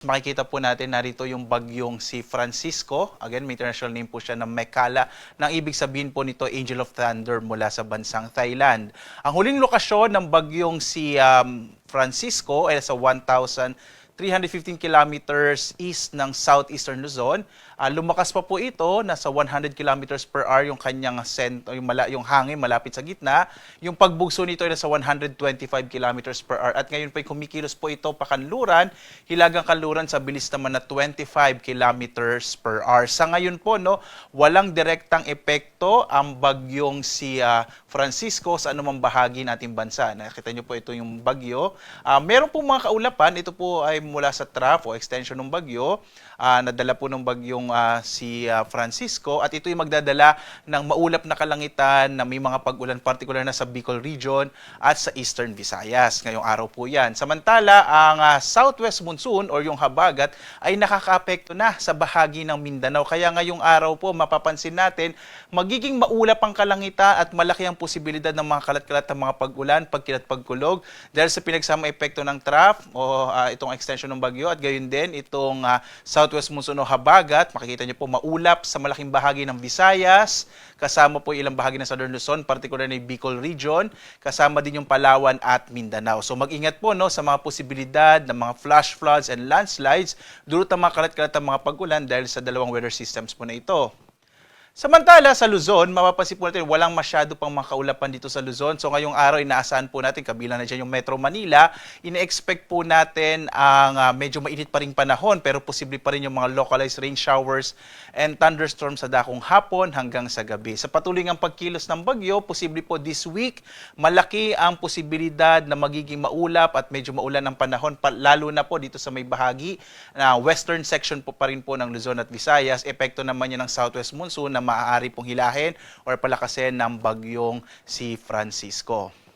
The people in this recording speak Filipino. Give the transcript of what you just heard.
Makikita po natin narito yung bagyong si Francisco. Again, may international name po siya na Mekala. Nang ibig sabihin po nito, Angel of Thunder mula sa bansang Thailand. Ang huling lokasyon ng bagyong si Francisco ay sa 1,315 kilometers east ng southeastern Luzon. Lumakas pa po ito, nasa 100 kilometers per hour yung kanyang yung hangin malapit sa gitna. Yung pagbugso nito ay nasa 125 kilometers per hour. At ngayon po ay kumikilos po ito pakanluran, hilagang kanluran sa bilis naman na 25 kilometers per hour. Sa ngayon po, no, walang direktang epekto ang bagyong si Francisco sa anumang bahagi ng ating bansa. Nakita niyo po ito yung bagyo. Meron po mga kaulapan, ito po ay mula sa trough o extension ng bagyo. Nadala po ng bagyong si Francisco at ito ay magdadala ng maulap na kalangitan na may mga pag-ulan particular na sa Bicol region at sa Eastern Visayas. Ngayong araw po yan. Samantala, ang southwest monsoon or yung habagat ay nakakaapekto na sa bahagi ng Mindanao. Kaya ngayong araw po mapapansin natin magiging maulap ang kalangitan at malaki ang posibilidad ng mga kalat-kalat ng mga pag-ulan, pagkilat, pagkulog dahil sa pinagsama epekto ng trough o itong extension ng bagyo at gayon din itong southwest monsoon o habagat. Makikita niyo po maulap sa malaking bahagi ng Visayas, kasama po ilang bahagi ng Southern Luzon, particular na yung Bicol region, kasama din yung Palawan at Mindanao. So mag-ingat po no, sa mga posibilidad ng mga flash floods and landslides, dulot ng mga kalat-kalat ng mga pag-ulan dahil sa dalawang weather systems po na ito. Samantala sa Luzon, mapapansin po natin walang masyado pang mga kaulapan dito sa Luzon. So ngayong araw, inaasahan po natin, kabilang na dyan yung Metro Manila, ine-expect po natin ang medyo mainit pa rin panahon pero posible pa rin yung mga localized rain showers and thunderstorms sa dakong hapon hanggang sa gabi. Sa patuloy ng pagkilos ng bagyo, posible po this week, malaki ang posibilidad na magiging maulap at medyo maulan ang panahon, lalo na po dito sa may bahagi na western section po pa rin po ng Luzon at Visayas. Epekto naman yan ng southwest monsoon na maaari pong hilahin or palakasin ng bagyong si Francisco.